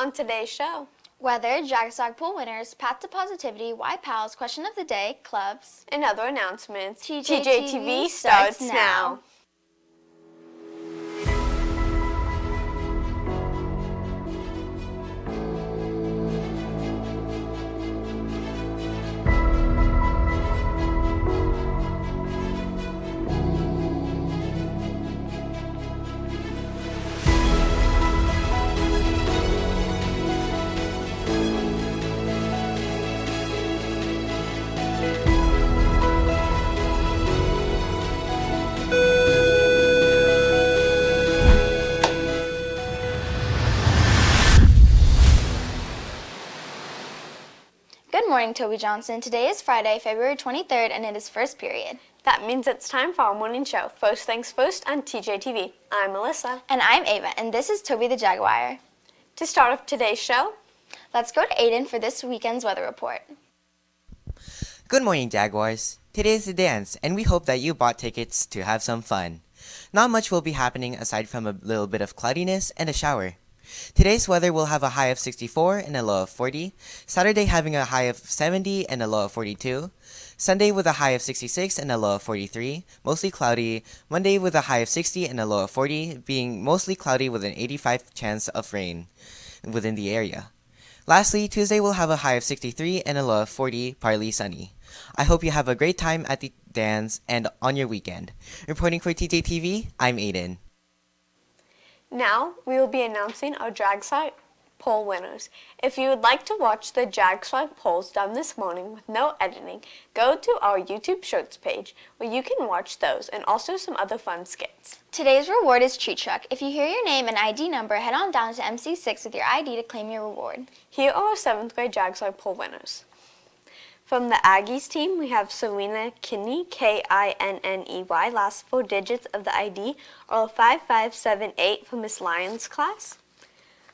On today's show, weather, Drag pool winners, path to positivity, why pals, question of the day, clubs, and other announcements. TJTV starts now. Good morning, Toby Johnson. Today is Friday, February 23rd, and it is first period. That means it's time for our morning show, First Things First on TJTV. I'm Melissa. And I'm Ava, and this is Toby the Jaguar. To start off today's show, let's go to Aiden for this weekend's weather report. Good morning, Jaguars. Today is the dance, and we hope that you bought tickets to have some fun. Not much will be happening aside from a little bit of cloudiness and a shower. Today's weather will have a high of 64 and a low of 40. Saturday having a high of 70 and a low of 42. Sunday with a high of 66 and a low of 43, mostly cloudy. Monday with a high of 60 and a low of 40, being mostly cloudy with an 85% chance of rain within the area. Lastly, Tuesday will have a high of 63 and a low of 40, partly sunny. I hope you have a great time at the dance and on your weekend. Reporting for TJTV, I'm Aiden. Now, we will be announcing our drag site poll winners. If you would like to watch the drag site polls done this morning with no editing, go to our YouTube Shorts page where you can watch those and also some other fun skits. Today's reward is Treat Truck. If you hear your name and ID number, head on down to MC6 with your ID to claim your reward. Here are our 7th grade drag site poll winners. From the Aggies team, we have Serena Kinney, Kinney, last 4 digits of the ID are 5578 for Miss Lyons' class.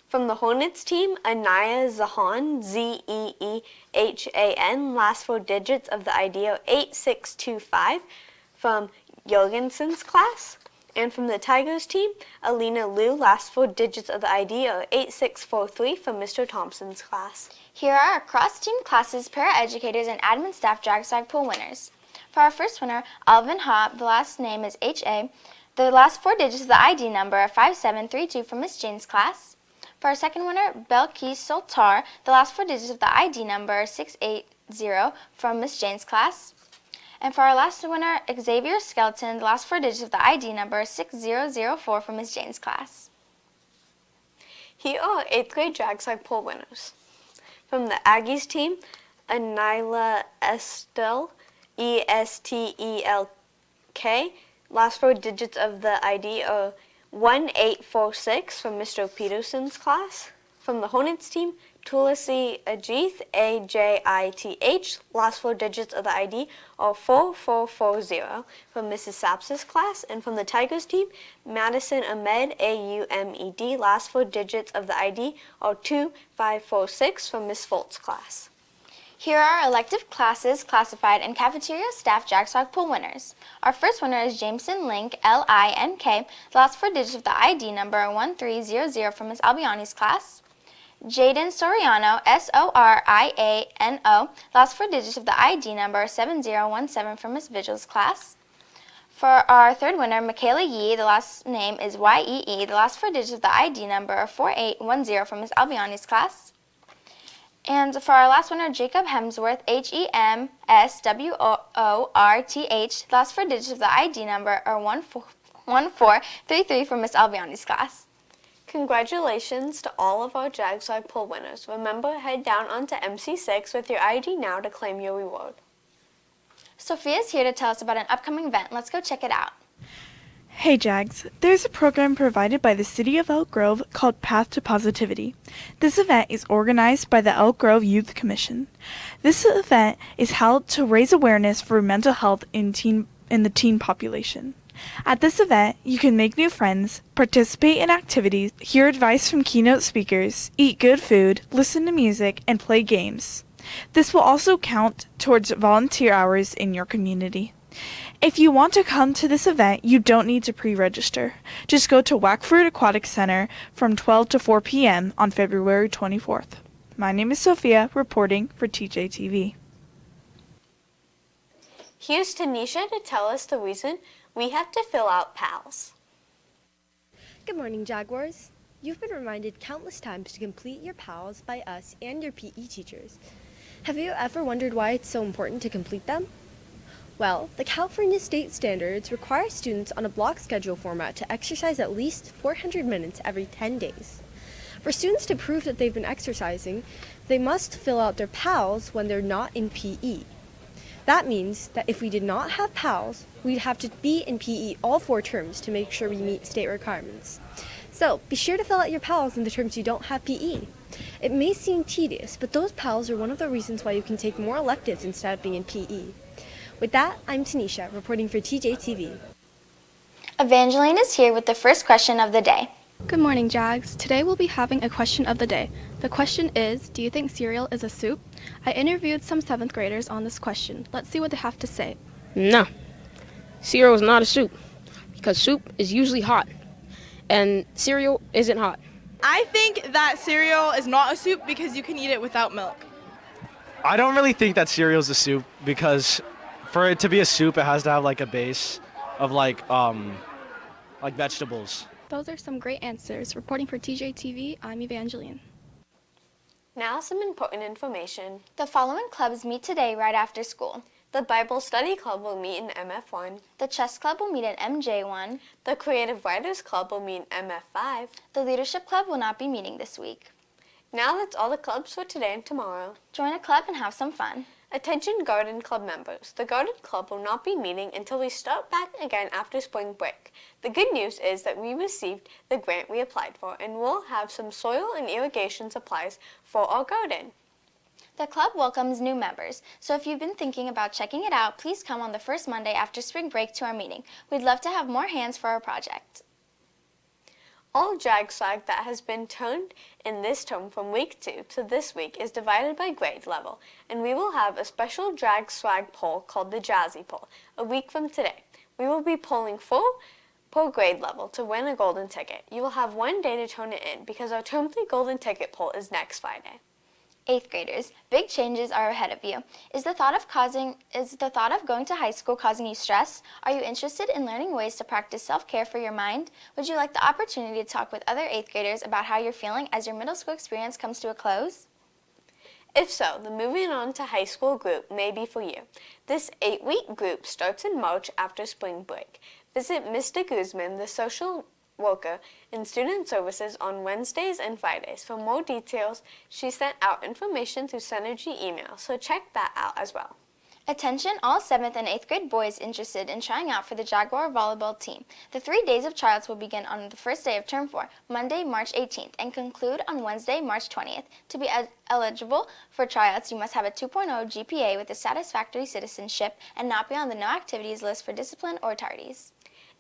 From the Hornets team, Anaya Zahan, Zeehan, last 4 digits of the ID are 8625 from Jorgensen's class. And from the Tigers team, Alina Liu, last 4 digits of the ID are 8643 from Mr. Thompson's class. Here are our cross-team classes, paraeducators, and admin staff drag pool winners. For our first winner, Alvin Ha, the last name is H.A. The last 4 digits of the ID number are 5732 from Miss Jane's class. For our second winner, Belkis Soltar, the last 4 digits of the ID number are 680 from Miss Jane's class. And for our last winner, Xavier Skelton, the last 4 digits of the ID number are 6004 from Miss Jane's class. Here are 8th grade drag pool winners. From the Aggies team, Anila Estel, Estelk, last 4 digits of the ID are 1846 from Mr. Peterson's class. From the Hornets team, Tulasi Ajith, Ajith, last 4 digits of the ID are 4440 from Mrs. Saps's class. And from the Tigers team, Madison Ahmed, Aumed, last 4 digits of the ID are 2546 from Miss Folt's class. Here are our elective classes, classified, and cafeteria staff drag pool winners. Our first winner is Jameson Link, Link. The last 4 digits of the ID number are 1300 from Miss Albiani's class. Jaden Soriano, Soriano, last 4 digits of the ID number are 7017 from Miss Vigil's class. For our third winner, Michaela Yee, the last name is Yee, the last 4 digits of the ID number are 4810 from Miss Albiani's class. And for our last winner, Jacob Hemsworth, Hemsworth, the last 4 digits of the ID number are 1433 from Miss Albiani's class. Congratulations to all of our drag pool winners. Remember, head down onto MC6 with your ID now to claim your reward. Sophia's here to tell us about an upcoming event. Let's go check it out. Hey Jags, there's a program provided by the City of Elk Grove called Path to Positivity. This event is organized by the Elk Grove Youth Commission. This event is held to raise awareness for mental health in the teen population. At this event, you can make new friends, participate in activities, hear advice from keynote speakers, eat good food, listen to music, and play games. This will also count towards volunteer hours in your community. If you want to come to this event, you don't need to pre-register. Just go to Wackford Aquatic Center from 12 to 4 p.m. on February 24th. My name is Sophia, reporting for TJTV. Here's Tanisha to tell us the reason we have to fill out PALs. Good morning, Jaguars. You've been reminded countless times to complete your PALs by us and your PE teachers. Have you ever wondered why it's so important to complete them? Well, the California State Standards require students on a block schedule format to exercise at least 400 minutes every 10 days. For students to prove that they've been exercising, they must fill out their PALs when they're not in PE. That means that if we did not have PALs, we'd have to be in PE all 4 terms to make sure we meet state requirements. So, be sure to fill out your PALs in the terms you don't have PE. It may seem tedious, but those PALs are one of the reasons why you can take more electives instead of being in PE. With that, I'm Tanisha, reporting for TJTV. Evangeline is here with the first question of the day. Good morning, Jags. Today we'll be having a question of the day. The question is, do you think cereal is a soup? I interviewed some 7th graders on this question. Let's see what they have to say. No, cereal is not a soup because soup is usually hot and cereal isn't hot. I think that cereal is not a soup because you can eat it without milk. I don't really think that cereal is a soup because for it to be a soup, it has to have like a base of like vegetables. Those are some great answers. Reporting for TJTV, I'm Evangeline. Now some important information. The following clubs meet today right after school. The Bible Study Club will meet in MF1. The Chess Club will meet in MJ1. The Creative Writers Club will meet in MF5. The Leadership Club will not be meeting this week. Now that's all the clubs for today and tomorrow. Join a club and have some fun. Attention Garden Club members. The Garden Club will not be meeting until we start back again after spring break. The good news is that we received the grant we applied for and we'll have some soil and irrigation supplies for our garden. The club welcomes new members, so if you've been thinking about checking it out, please come on the first Monday after spring break to our meeting. We'd love to have more hands for our project. All JAG swag that has been turned in this term from week 2 to this week is divided by grade level, and we will have a special JAG swag poll called the Jazzy Poll a week from today. We will be polling 4 per grade level to win a golden ticket. You will have 1 day to turn it in because our term 3 golden ticket poll is next Friday. 8th graders, big changes are ahead of you. Is the thought of going to high school causing you stress? Are you interested in learning ways to practice self-care for your mind? Would you like the opportunity to talk with other 8th graders about how you're feeling as your middle school experience comes to a close? If so, the Moving On to High School group may be for you. This 8-week group starts in March after spring break. Visit Mr. Guzman, the social worker in Student Services on Wednesdays and Fridays. For more details, she sent out information through Synergy email, so check that out as well. Attention all 7th and 8th grade boys interested in trying out for the Jaguar volleyball team. The 3 days of tryouts will begin on the first day of term 4, Monday, March 18th, and conclude on Wednesday, March 20th. To be eligible for tryouts, you must have a 2.0 GPA with a satisfactory citizenship and not be on the no activities list for discipline or tardies.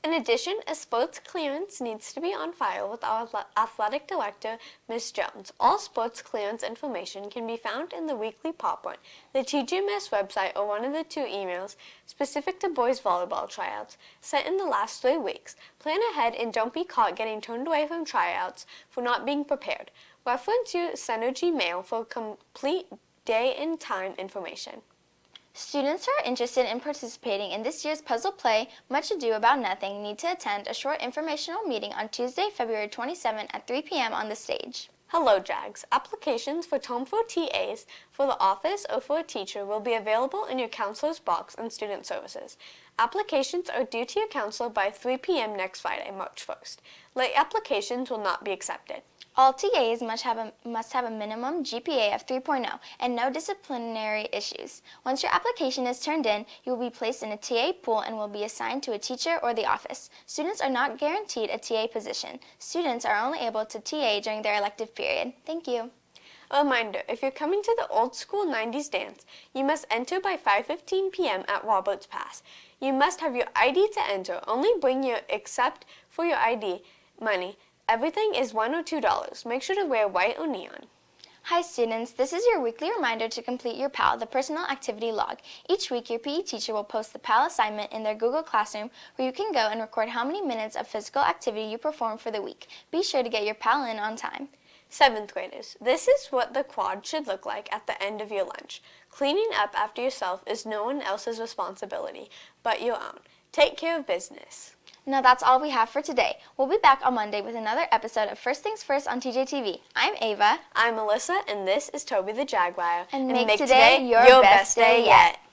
In addition, a sports clearance needs to be on file with our athletic director, Ms. Jones. All sports clearance information can be found in the weekly pop run, the TGMS website, or one of the 2 emails specific to boys volleyball tryouts sent in the last 3 weeks. Plan ahead and don't be caught getting turned away from tryouts for not being prepared. Reference your Synergy mail for complete day and time information. Students who are interested in participating in this year's puzzle play, Much Ado About Nothing, need to attend a short informational meeting on Tuesday, February 27 at 3 p.m. on the stage. Hello, JAGs. Applications for Term 4 TAs for the office or for a teacher will be available in your counselor's box in Student Services. Applications are due to your counselor by 3 p.m. next Friday, March 1st. Late applications will not be accepted. All TAs must have a minimum GPA of 3.0 and no disciplinary issues. Once your application is turned in, you will be placed in a TA pool and will be assigned to a teacher or the office. Students are not guaranteed a TA position. Students are only able to TA during their elective period. Thank you. A reminder, if you're coming to the old school 90s dance, you must enter by 5:15 p.m. at Roberts Pass. You must have your ID to enter. Only bring your except for your ID money. Everything is $1 or $2. Make sure to wear white or neon. Hi students, this is your weekly reminder to complete your PAL, the personal activity log. Each week your PE teacher will post the PAL assignment in their Google Classroom where you can go and record how many minutes of physical activity you performed for the week. Be sure to get your PAL in on time. 7th graders, this is what the quad should look like at the end of your lunch. Cleaning up after yourself is no one else's responsibility but your own. Take care of business. Now that's all we have for today. We'll be back on Monday with another episode of First Things First on TJTV. I'm Ava. I'm Melissa, and this is Toby the Jaguar. And make today your best day yet.